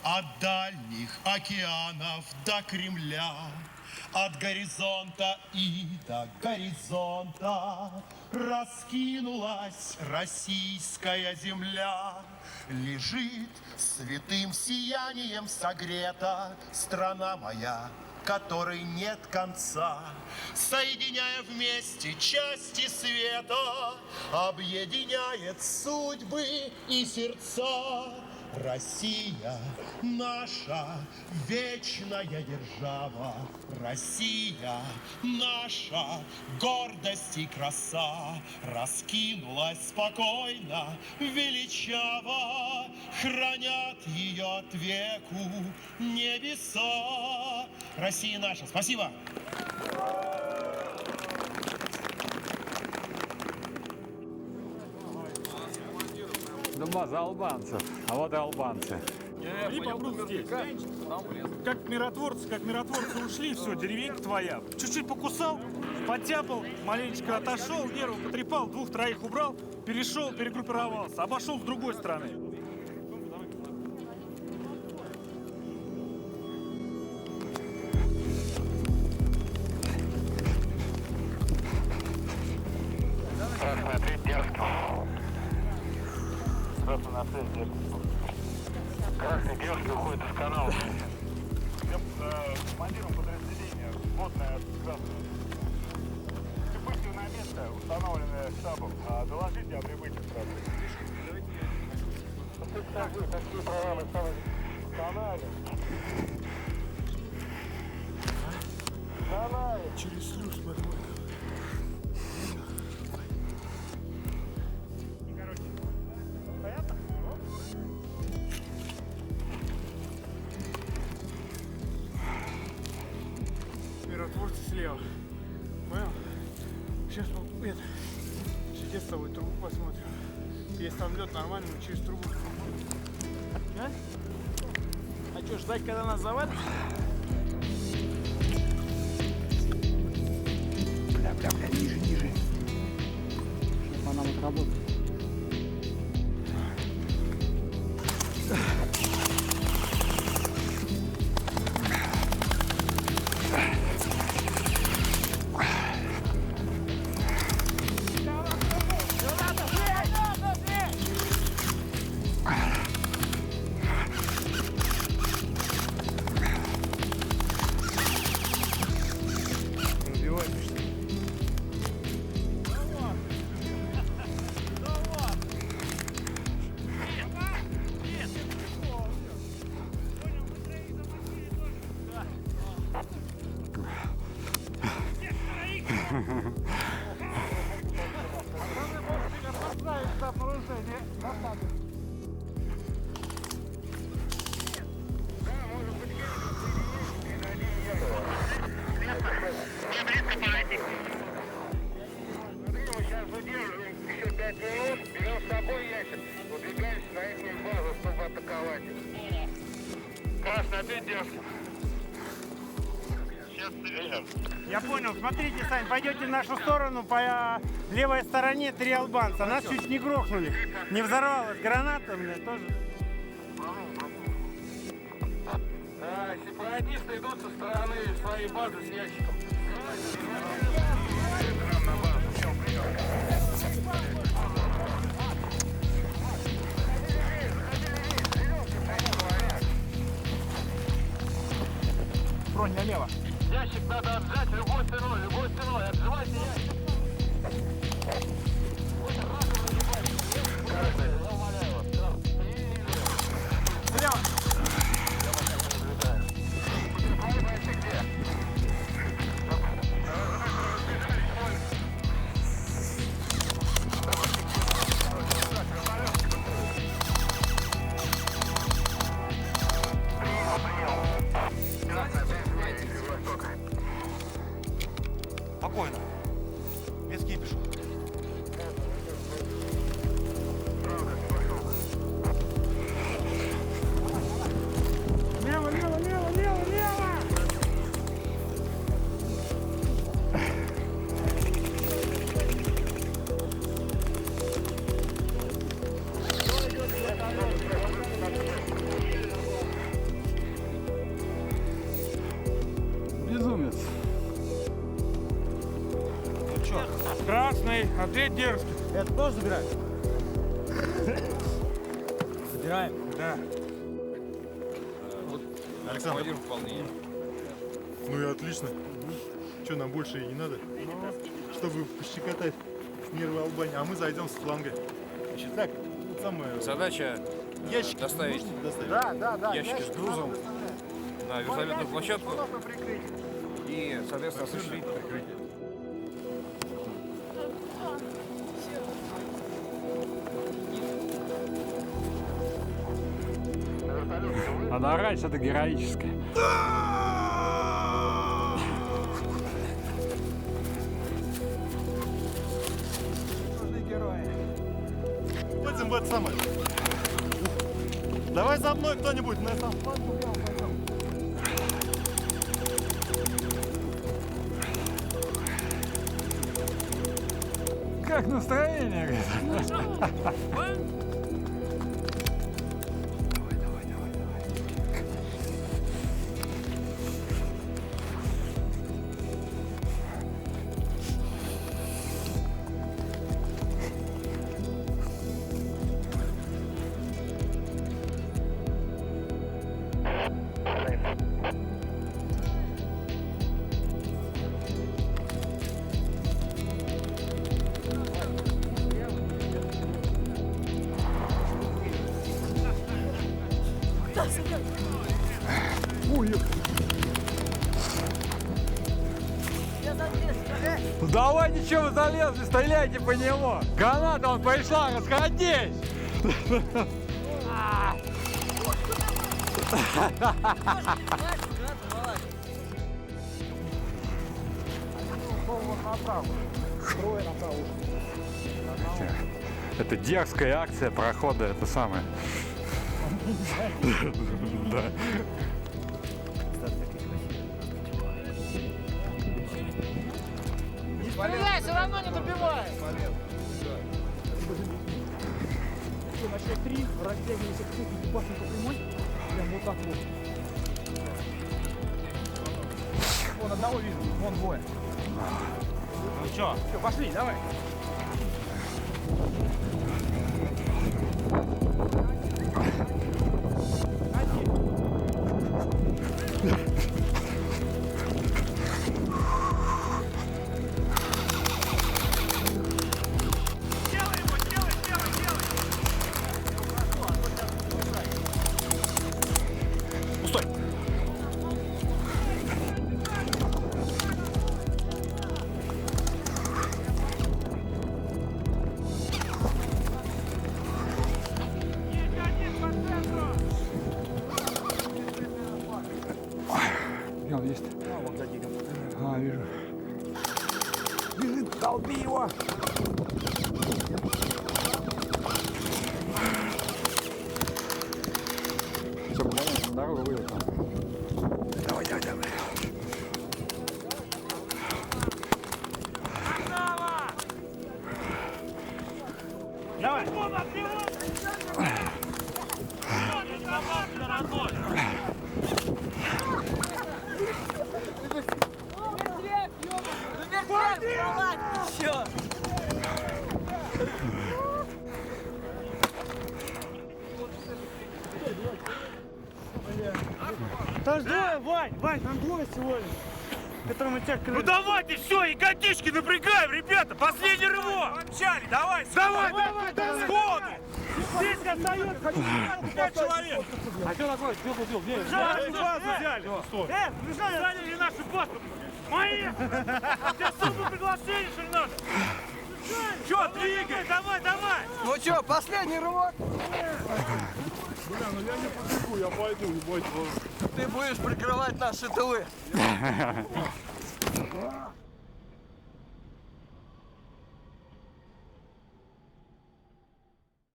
От дальних океанов до Кремля, от горизонта и до горизонта раскинулась российская земля. Лежит святым сиянием согрета страна моя, которой нет конца, соединяя вместе части света, объединяет судьбы и сердца. Россия наша вечная держава, Россия наша гордость и краса, раскинулась спокойно, величаво, хранят ее от веку небеса. Россия наша. Спасибо. Ну, база албанцев, а вот и албанцы. Они попрут здесь. Как миротворцы ушли, все, деревенька твоя. Чуть-чуть покусал, подтяпал, маленечко отошел, нервы потрепал, двух-троих убрал, перешел, перегруппировался, обошел с другой стороны. Красный девушки уходит из канала. Командиром подразделения, сводная от красного. Прибытие на место, установленное штабом. Доложите о прибытии сразу. Скажи, какие программы в канале? В канале. Через шлюз подводим. Миротворцы слева. Понял? Сейчас сидеть с тобой, трубу посмотрим. Если там лед нормальный, мы через трубу. А что, ждать, когда нас завалят? Бля, ниже. Сейчас по нам отработает. Еще 5 минут, берем с собой ящик, убегаем на их базу, чтобы атаковать. Красный, опять девушка. Сейчас стреляем. Я понял. Смотрите, Сань, пойдете в нашу сторону, по левой стороне 3 албанца. Нас чуть не грохнули. Не взорвалась граната, блядь, тоже. Сепаратисты идут со стороны своей базы с ящиком. Бронь налево. Ящик надо отжать любой ценой. Отжимайте ящик. Слева. Спокойно. Без кипишу. Правда. Опасный, а ты дерзкий. Это тоже забираем? Забираем? Да. Александр, ну и отлично. Что, нам больше и не надо? Чтобы пощекотать нервы Албании. А мы зайдем с фланга. Значит, так, вот самое... Задача Ящики доставить можно доставить? Да. ящики с грузом на вертолетную площадку и, соответственно, осуществить прикрытие. Надо орать что-то героическое. Пойдем в это самое. Давай за мной кто-нибудь на этом флангу. Как настроение? Ну давайте, что вы залезли, стреляйте по нему. Граната он пришла, расходись. Это дерзкая акция прохода, это самое. Да. Стреляй, все равно не добивай! На счет 3 растягивайся к сути, ебашим по прямой. Прям вот так вот. Вон одного вижу, вон двое. Ну чё? Все, пошли, давай. Где он есть? А, вижу. Бежит, долби его! Все, помогаем, на дорогу выйдет. Давай. Давай! Там двое, Вань, там двое всего лишь. Которым тебя Ну давайте, все, ягодички напрягаем, ребята, последний рывок! Помчали, давай, сходу! здесь остается, хочу 5 человек! А что такое? Бил, где? Нашу базу взяли! Заняли нашу базу! Мои! Тебе особое приглашение, что ли, надо? Че, двигай, давай! Ну что, последний рывок? Бля, ну я не побегу, я пойду, не бойтесь. Ты будешь прикрывать наши тылы.